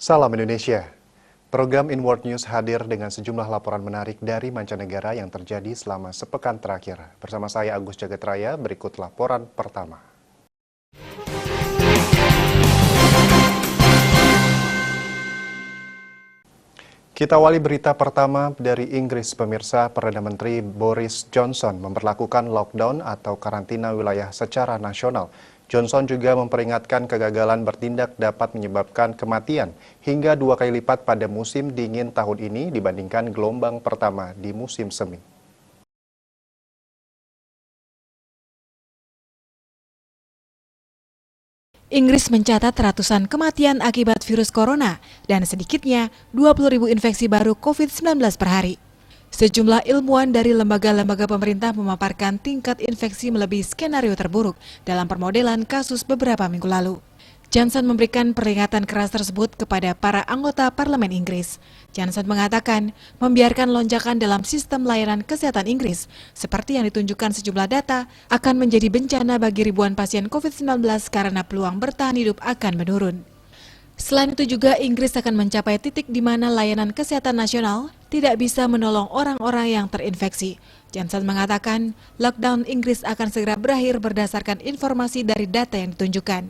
Salam Indonesia. Program Inward News hadir dengan sejumlah laporan menarik dari mancanegara yang terjadi selama sepekan terakhir. Bersama saya Agus Jagatraya, berikut laporan pertama. Kita awali berita pertama dari Inggris, pemirsa. Perdana Menteri Boris Johnson memberlakukan lockdown atau karantina wilayah secara nasional. Johnson juga memperingatkan kegagalan bertindak dapat menyebabkan kematian hingga 2 kali lipat pada musim dingin tahun ini dibandingkan gelombang pertama di musim semi. Inggris mencatat ratusan kematian akibat virus corona dan sedikitnya 20.000 infeksi baru COVID-19 per hari. Sejumlah ilmuwan dari lembaga-lembaga pemerintah memaparkan tingkat infeksi melebihi skenario terburuk dalam permodelan kasus beberapa minggu lalu. Johnson memberikan peringatan keras tersebut kepada para anggota parlemen Inggris. Johnson mengatakan membiarkan lonjakan dalam sistem layanan kesehatan Inggris, seperti yang ditunjukkan sejumlah data, akan menjadi bencana bagi ribuan pasien COVID-19 karena peluang bertahan hidup akan menurun. Selain itu juga Inggris akan mencapai titik di mana layanan kesehatan nasional tidak bisa menolong orang-orang yang terinfeksi. Johnson mengatakan lockdown Inggris akan segera berakhir berdasarkan informasi dari data yang ditunjukkan.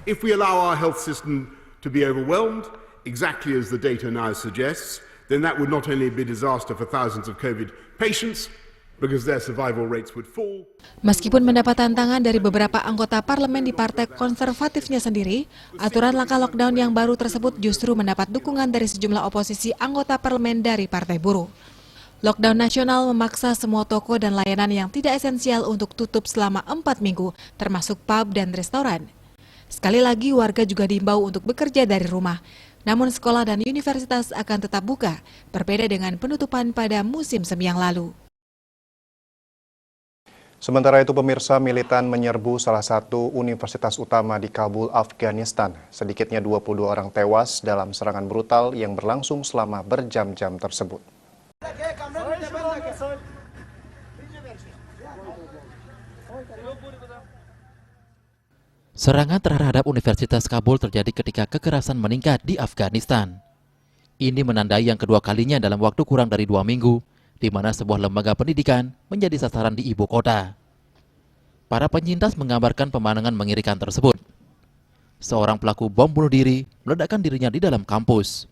If we allow our health system to be overwhelmed, exactly as the data now suggests, then that would not only be a disaster for thousands of COVID patients, because their survival rates would fall. Meskipun mendapat tantangan dari beberapa anggota parlemen di partai konservatifnya sendiri, aturan langkah lockdown yang baru tersebut justru mendapat dukungan dari sejumlah oposisi anggota parlemen dari partai buruh. Lockdown nasional memaksa semua toko dan layanan yang tidak esensial untuk tutup selama 4 minggu, termasuk pub dan restoran. Sekali lagi, warga juga diimbau untuk bekerja dari rumah. Namun sekolah dan universitas akan tetap buka, berbeda dengan penutupan pada musim semi yang lalu. Sementara itu, pemirsa, militan menyerbu salah satu universitas utama di Kabul, Afghanistan. Sedikitnya 22 orang tewas dalam serangan brutal yang berlangsung selama berjam-jam tersebut. Serangan terhadap Universitas Kabul terjadi ketika kekerasan meningkat di Afghanistan. Ini menandai yang kedua kalinya dalam waktu kurang dari 2 minggu, di mana sebuah lembaga pendidikan menjadi sasaran di ibu kota. Para penyintas menggambarkan pemandangan mengerikan tersebut. Seorang pelaku bom bunuh diri meledakkan dirinya di dalam kampus.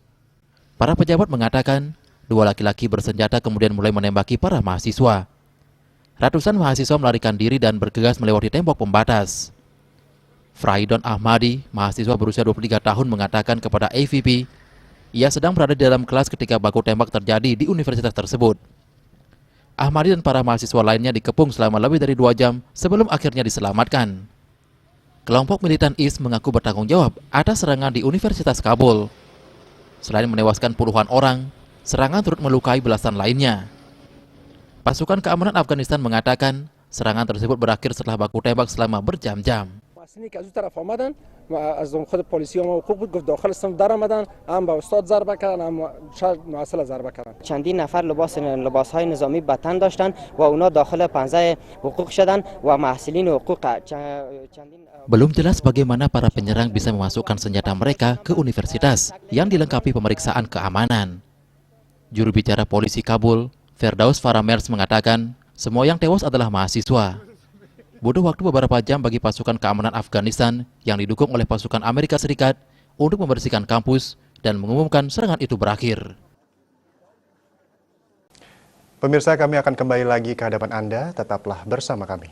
Para pejabat mengatakan, 2 laki-laki bersenjata kemudian mulai menembaki para mahasiswa. Ratusan mahasiswa melarikan diri dan bergegas melewati tembok pembatas. Fraidon Ahmadi, mahasiswa berusia 23 tahun mengatakan kepada AVP, ia sedang berada di dalam kelas ketika baku tembak terjadi di universitas tersebut. Ahmadi dan para mahasiswa lainnya dikepung selama lebih dari 2 jam sebelum akhirnya diselamatkan. Kelompok militan IS mengaku bertanggung jawab atas serangan di Universitas Kabul. Selain menewaskan puluhan orang, serangan turut melukai belasan lainnya. Pasukan keamanan Afghanistan mengatakan serangan tersebut berakhir setelah baku tembak selama berjam-jam. چندین نفر لباسهای نظامی به تن داشتند و اونا داخل پنجره حقوق شدند و محصلین حقوق Belum jelas bagaimana para penyerang bisa memasukkan senjata mereka ke universitas yang dilengkapi pemeriksaan keamanan. Juru bicara polisi Kabul, Firdaus Faramers mengatakan, semua yang tewas adalah mahasiswa. Butuh waktu beberapa jam bagi pasukan keamanan Afghanistan yang didukung oleh pasukan Amerika Serikat untuk membersihkan kampus dan mengumumkan serangan itu berakhir. Pemirsa, kami akan kembali lagi ke hadapan Anda, tetaplah bersama kami.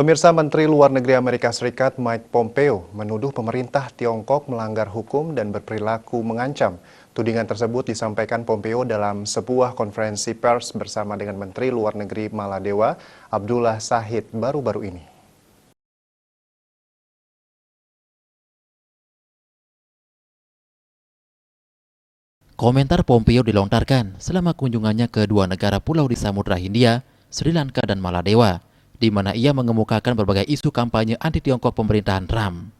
Pemirsa, Menteri Luar Negeri Amerika Serikat Mike Pompeo menuduh pemerintah Tiongkok melanggar hukum dan berperilaku mengancam. Tudingan tersebut disampaikan Pompeo dalam sebuah konferensi pers bersama dengan Menteri Luar Negeri Maladewa, Abdullah Shahid, baru-baru ini. Komentar Pompeo dilontarkan selama kunjungannya ke dua negara pulau di Samudra Hindia, Sri Lanka dan Maladewa, di mana ia mengemukakan berbagai isu kampanye anti-Tiongkok pemerintahan Trump.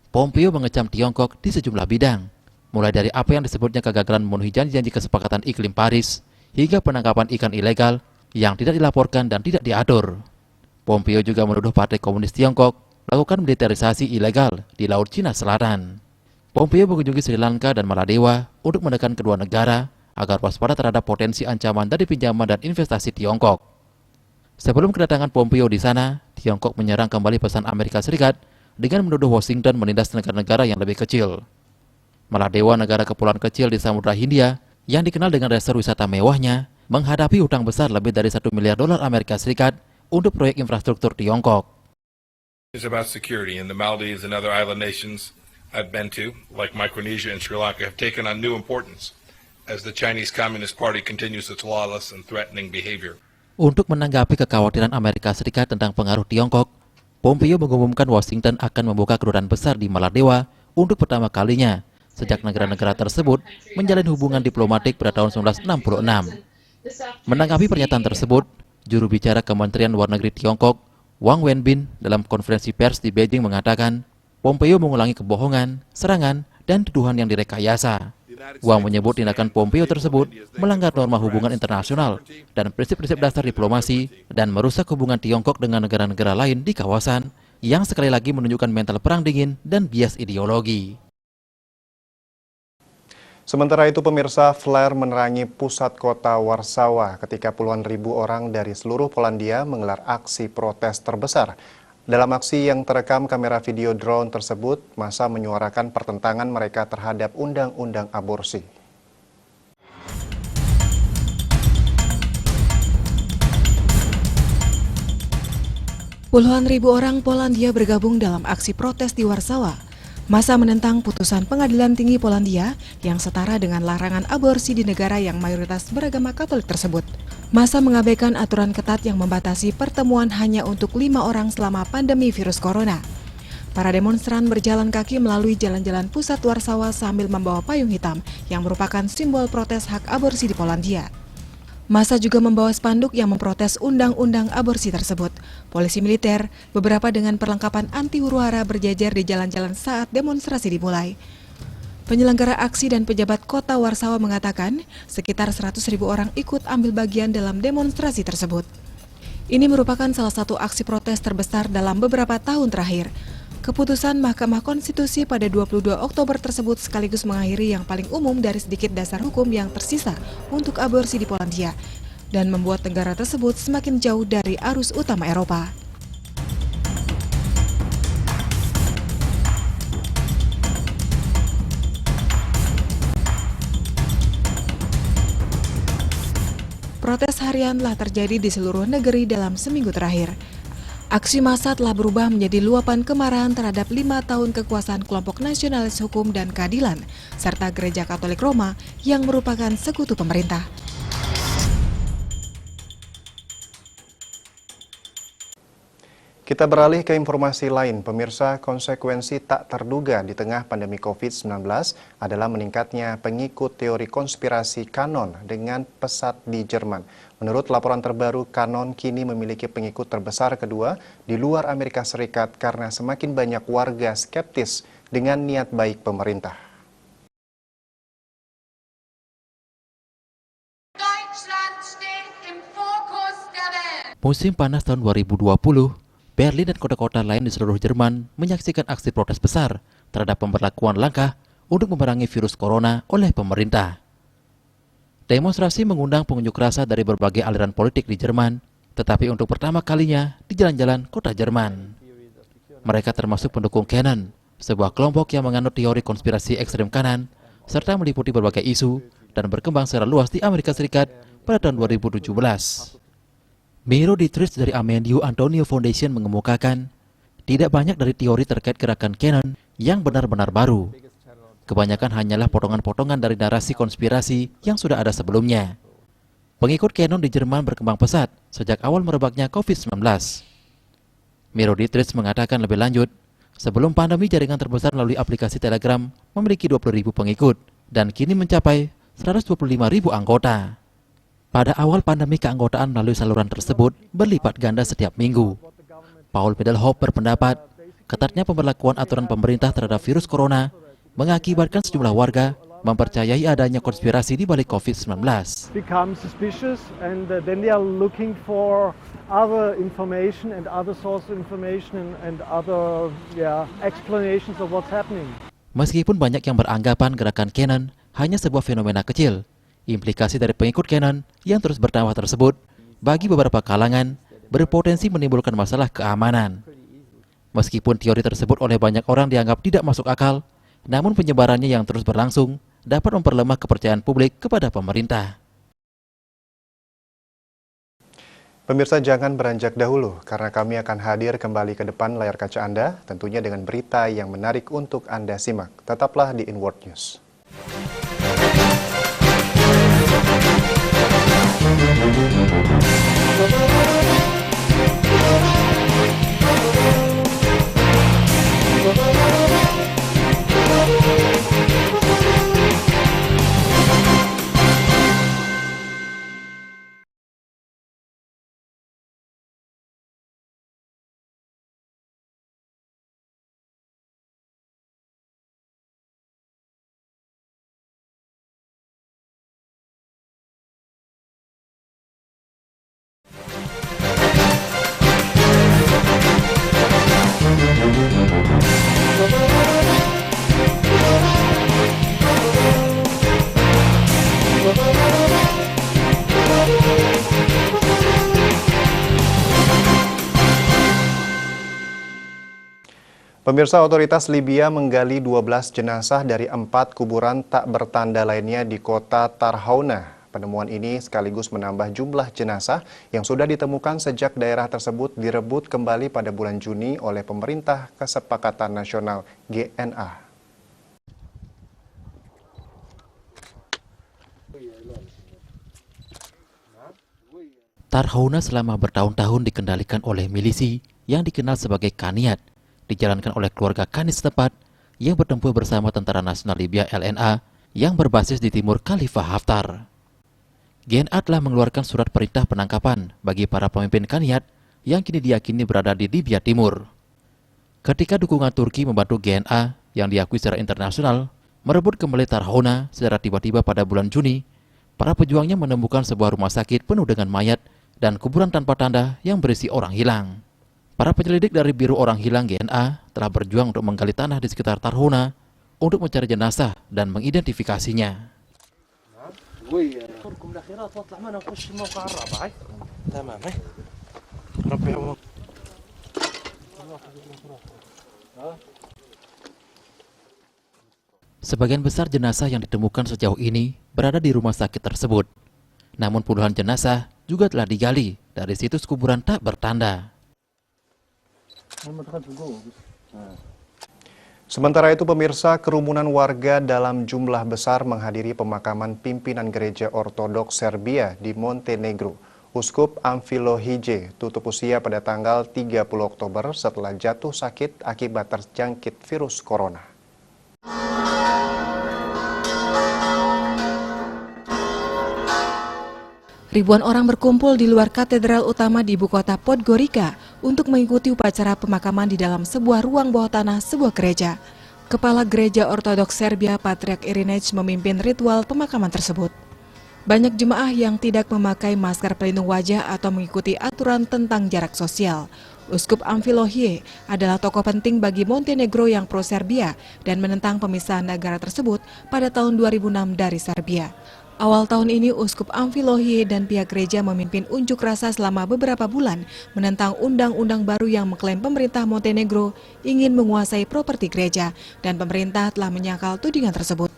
Pompeo mengecam Tiongkok di sejumlah bidang, mulai dari apa yang disebutnya kegagalan memenuhi janji-janji kesepakatan iklim Paris, hingga penangkapan ikan ilegal yang tidak dilaporkan dan tidak diatur. Pompeo juga menuduh Partai Komunis Tiongkok melakukan militerisasi ilegal di Laut Cina Selatan. Pompeo mengunjungi Sri Lanka dan Maladewa untuk menekan kedua negara agar waspada terhadap potensi ancaman dari pinjaman dan investasi Tiongkok. Sebelum kedatangan Pompeo di sana, Tiongkok menyerang kembali pesan Amerika Serikat dengan menuduh Washington menindas negara-negara yang lebih kecil. Maladewa, negara kepulauan kecil di Samudra Hindia yang dikenal dengan resor wisata mewahnya, menghadapi utang besar lebih dari $1 miliar Amerika Serikat untuk proyek infrastruktur Tiongkok. It's about security, and the Maldives and other island nations I've been to, like Micronesia and Sri Lanka, have taken on new importance as the Chinese Communist Party continues its lawless and threatening behavior. Untuk menanggapi kekhawatiran Amerika Serikat tentang pengaruh Tiongkok, Pompeo mengumumkan Washington akan membuka kedutaan besar di Maladewa untuk pertama kalinya sejak negara-negara tersebut menjalin hubungan diplomatik pada tahun 1966. Menanggapi pernyataan tersebut, juru bicara Kementerian Luar Negeri Tiongkok, Wang Wenbin, dalam konferensi pers di Beijing mengatakan, Pompeo mengulangi kebohongan, serangan, dan tuduhan yang direkayasa. Wang menyebut tindakan Pompeo tersebut melanggar norma hubungan internasional dan prinsip-prinsip dasar diplomasi dan merusak hubungan Tiongkok dengan negara-negara lain di kawasan yang sekali lagi menunjukkan mental perang dingin dan bias ideologi. Sementara itu, pemirsa, flare menerangi pusat kota Warsawa ketika puluhan ribu orang dari seluruh Polandia menggelar aksi protes terbesar. Dalam aksi yang terekam kamera video drone tersebut, massa menyuarakan pertentangan mereka terhadap undang-undang aborsi. Puluhan ribu orang Polandia bergabung dalam aksi protes di Warsawa. Massa menentang putusan Pengadilan Tinggi Polandia yang setara dengan larangan aborsi di negara yang mayoritas beragama Katolik tersebut. Massa mengabaikan aturan ketat yang membatasi pertemuan hanya untuk 5 orang selama pandemi virus corona. Para demonstran berjalan kaki melalui jalan-jalan pusat Warsawa sambil membawa payung hitam yang merupakan simbol protes hak aborsi di Polandia. Massa juga membawa spanduk yang memprotes undang-undang aborsi tersebut. Polisi militer, beberapa dengan perlengkapan anti huru-hara berjajar di jalan-jalan saat demonstrasi dimulai. Penyelenggara aksi dan pejabat kota Warsawa mengatakan sekitar 100.000 orang ikut ambil bagian dalam demonstrasi tersebut. Ini merupakan salah satu aksi protes terbesar dalam beberapa tahun terakhir. Keputusan Mahkamah Konstitusi pada 22 Oktober tersebut sekaligus mengakhiri yang paling umum dari sedikit dasar hukum yang tersisa untuk aborsi di Polandia dan membuat negara tersebut semakin jauh dari arus utama Eropa. Protes harian telah terjadi di seluruh negeri dalam seminggu terakhir. Aksi massa telah berubah menjadi luapan kemarahan terhadap 5 tahun kekuasaan kelompok nasionalis hukum dan keadilan, serta Gereja Katolik Roma yang merupakan sekutu pemerintah. Kita beralih ke informasi lain. Pemirsa, konsekuensi tak terduga di tengah pandemi COVID-19 adalah meningkatnya pengikut teori konspirasi Qanon dengan pesat di Jerman. Menurut laporan terbaru, Qanon kini memiliki pengikut terbesar kedua di luar Amerika Serikat karena semakin banyak warga skeptis dengan niat baik pemerintah. Musim panas tahun 2020, Berlin dan kota-kota lain di seluruh Jerman menyaksikan aksi protes besar terhadap pemberlakuan langkah untuk memerangi virus corona oleh pemerintah. Demonstrasi mengundang pengunjuk rasa dari berbagai aliran politik di Jerman, tetapi untuk pertama kalinya di jalan-jalan kota Jerman. Mereka termasuk pendukung QAnon, sebuah kelompok yang menganut teori konspirasi ekstrem kanan, serta meliputi berbagai isu dan berkembang secara luas di Amerika Serikat pada tahun 2017. Miro Dietrich dari Amendio Antonio Foundation mengemukakan, tidak banyak dari teori terkait gerakan QAnon yang benar-benar baru. Kebanyakan hanyalah potongan-potongan dari narasi konspirasi yang sudah ada sebelumnya. Pengikut QAnon di Jerman berkembang pesat sejak awal merebaknya COVID-19. Miro Dietrich mengatakan lebih lanjut, sebelum pandemi jaringan terbesar melalui aplikasi Telegram memiliki 20.000 pengikut dan kini mencapai 125.000 anggota. Pada awal pandemi keanggotaan melalui saluran tersebut berlipat ganda setiap minggu. Paul Middelhoff berpendapat, ketatnya pemberlakuan aturan pemerintah terhadap virus corona mengakibatkan sejumlah warga mempercayai adanya konspirasi di balik COVID-19. Become suspicious and then they are looking for other information and other source of information and other explanations of what's happening. Meskipun banyak yang beranggapan gerakan QAnon hanya sebuah fenomena kecil, implikasi dari pengikut QAnon yang terus bertambah tersebut bagi beberapa kalangan berpotensi menimbulkan masalah keamanan. Meskipun teori tersebut oleh banyak orang dianggap tidak masuk akal, namun penyebarannya yang terus berlangsung dapat memperlemah kepercayaan publik kepada pemerintah. Pemirsa, jangan beranjak dahulu karena kami akan hadir kembali ke depan layar kaca Anda, tentunya dengan berita yang menarik untuk Anda simak. Tetaplah di Inward News. Pemirsa, otoritas Libya menggali 12 jenazah dari 4 kuburan tak bertanda lainnya di kota Tarhouna. Penemuan ini sekaligus menambah jumlah jenazah yang sudah ditemukan sejak daerah tersebut direbut kembali pada bulan Juni oleh Pemerintah Kesepakatan Nasional GNA. Tarhouna selama bertahun-tahun dikendalikan oleh milisi yang dikenal sebagai Kaniat, dijalankan oleh keluarga Kanis setempat yang bertempur bersama Tentara Nasional Libya LNA yang berbasis di timur Khalifah Haftar. GNA telah mengeluarkan surat perintah penangkapan bagi para pemimpin Kaniat yang kini diyakini berada di Libya Timur. Ketika dukungan Turki membantu GNA yang diakui secara internasional merebut kembali Tarhouna secara tiba-tiba pada bulan Juni, para pejuangnya menemukan sebuah rumah sakit penuh dengan mayat dan kuburan tanpa tanda yang berisi orang hilang. Para penyelidik dari Biro Orang Hilang GNA telah berjuang untuk menggali tanah di sekitar Tarhouna untuk mencari jenazah dan mengidentifikasinya. Sebagian besar jenazah yang ditemukan sejauh ini berada di rumah sakit tersebut. Namun puluhan jenazah juga telah digali dari situs kuburan tak bertanda. Sementara itu, pemirsa, kerumunan warga dalam jumlah besar menghadiri pemakaman pimpinan gereja Ortodoks Serbia di Montenegro. Uskup Amfilohije tutup usia pada tanggal 30 Oktober setelah jatuh sakit akibat terjangkit virus corona. Ribuan orang berkumpul di luar katedral utama di ibu kota Podgorica untuk mengikuti upacara pemakaman di dalam sebuah ruang bawah tanah sebuah gereja. Kepala Gereja Ortodoks Serbia Patriark Irinej memimpin ritual pemakaman tersebut. Banyak jemaah yang tidak memakai masker pelindung wajah atau mengikuti aturan tentang jarak sosial. Uskup Amfilohije adalah tokoh penting bagi Montenegro yang pro-Serbia dan menentang pemisahan negara tersebut pada tahun 2006 dari Serbia. Awal tahun ini, Uskup Amfilohije dan pihak gereja memimpin unjuk rasa selama beberapa bulan menentang undang-undang baru yang mengklaim pemerintah Montenegro ingin menguasai properti gereja dan pemerintah telah menyangkal tudingan tersebut.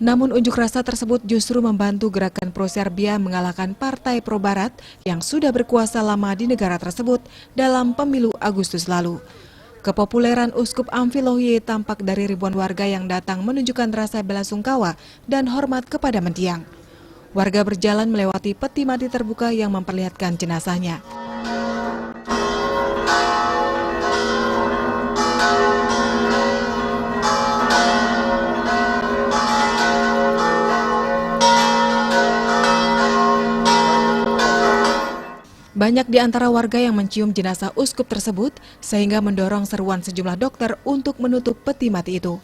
Namun unjuk rasa tersebut justru membantu gerakan pro-Serbia mengalahkan Partai Pro-Barat yang sudah berkuasa lama di negara tersebut dalam pemilu Agustus lalu. Kepopuleran Uskup Amfilohije tampak dari ribuan warga yang datang menunjukkan rasa belasungkawa dan hormat kepada mendiang. Warga berjalan melewati peti mati terbuka yang memperlihatkan jenazahnya. Banyak di antara warga yang mencium jenazah uskup tersebut sehingga mendorong seruan sejumlah dokter untuk menutup peti mati itu.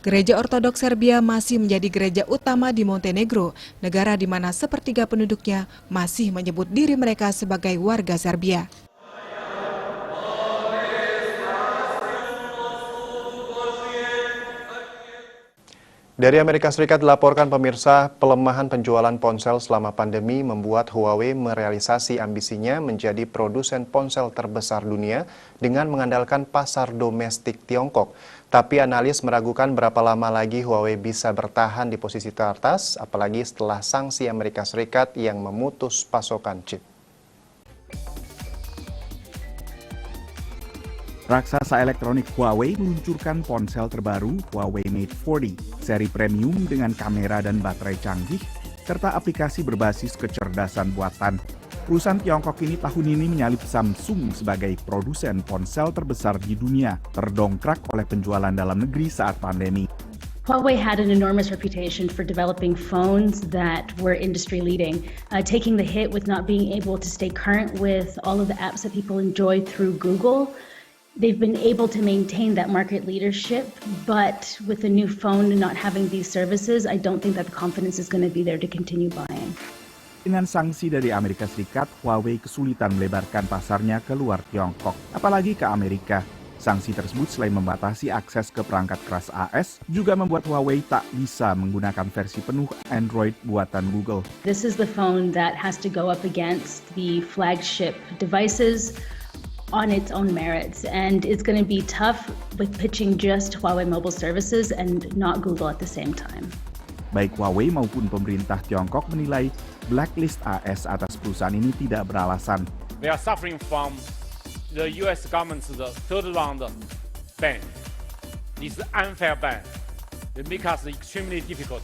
Gereja Ortodoks Serbia masih menjadi gereja utama di Montenegro, negara di mana sepertiga penduduknya masih menyebut diri mereka sebagai warga Serbia. Dari Amerika Serikat dilaporkan pemirsa, pelemahan penjualan ponsel selama pandemi membuat Huawei merealisasi ambisinya menjadi produsen ponsel terbesar dunia dengan mengandalkan pasar domestik Tiongkok. Tapi analis meragukan berapa lama lagi Huawei bisa bertahan di posisi teratas, apalagi setelah sanksi Amerika Serikat yang memutus pasokan chip. Raksasa elektronik Huawei meluncurkan ponsel terbaru Huawei Mate 40, seri premium dengan kamera dan baterai canggih, serta aplikasi berbasis kecerdasan buatan. Perusahaan Tiongkok ini tahun ini menyalip Samsung sebagai produsen ponsel terbesar di dunia, terdongkrak oleh penjualan dalam negeri saat pandemi. Huawei had an enormous reputation for developing phones that were industry-leading, taking the hit with not being able to stay current with all of the apps that people enjoy through Google. They've been able to maintain that market leadership, but with the new phone not having these services, I don't think that the confidence is going to be there to continue buying. Dengan sanksi dari Amerika Serikat, Huawei kesulitan melebarkan pasarnya ke luar Tiongkok, apalagi ke Amerika. Sanksi tersebut selain membatasi akses ke perangkat keras AS, juga membuat Huawei tak bisa menggunakan versi penuh Android buatan Google. This is the phone that has to go up against the flagship devices on its own merits, and it's going to be tough with pitching just Huawei mobile services and not Google at the same time. Baik Huawei maupun pemerintah Tiongkok menilai blacklist AS atas perusahaan ini tidak beralasan. They are suffering from the US government's third round ban. This unfair ban. It makes us extremely difficult.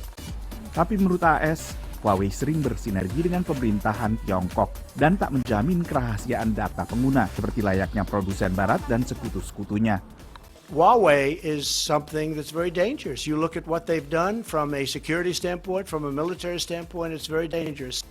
Tapi menurut AS, Huawei sering bersinergi dengan pemerintahan Tiongkok dan tak menjamin kerahasiaan data pengguna seperti layaknya produsen barat dan sekutu-sekutunya. Huawei is something that's very dangerous. You look at what they've done from a security standpoint, from a military standpoint, it's very dangerous.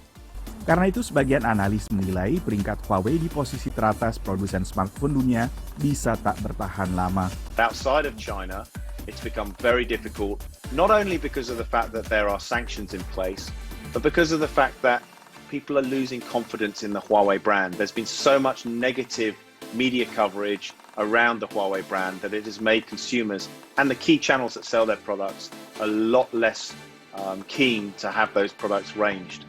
Karena itu sebagian analis menilai peringkat Huawei di posisi teratas produsen smartphone dunia bisa tak bertahan lama. Outside of China, it's become very difficult, not only because of the fact that there are sanctions in place, but because of the fact that people are losing confidence in the Huawei brand. There's been so much negative media coverage around the Huawei brand that it has made consumers and the key channels that sell their products a lot less keen to have those products ranged.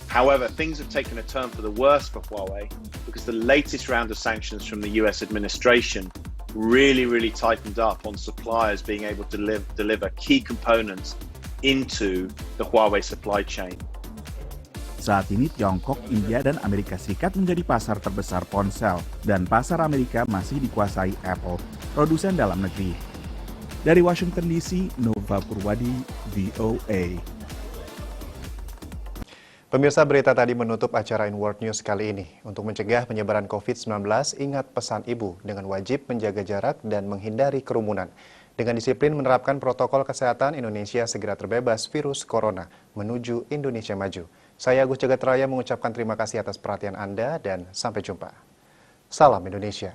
However, things have taken a turn for the worse for Huawei because the latest round of sanctions from the US administration really tightened up on suppliers being able to deliver key components into the Huawei supply chain. Saat ini Tiongkok, India, dan Amerika Serikat menjadi pasar terbesar ponsel, dan pasar Amerika masih dikuasai Apple, produsen dalam negeri. Dari Washington DC, Nova Purwadi, VOA. Pemirsa, berita tadi menutup acara In World News kali ini. Untuk mencegah penyebaran COVID-19, ingat pesan ibu dengan wajib menjaga jarak dan menghindari kerumunan. Dengan disiplin menerapkan protokol kesehatan, Indonesia segera terbebas virus corona menuju Indonesia maju. Saya Agus Jagat Raya mengucapkan terima kasih atas perhatian Anda dan sampai jumpa. Salam Indonesia.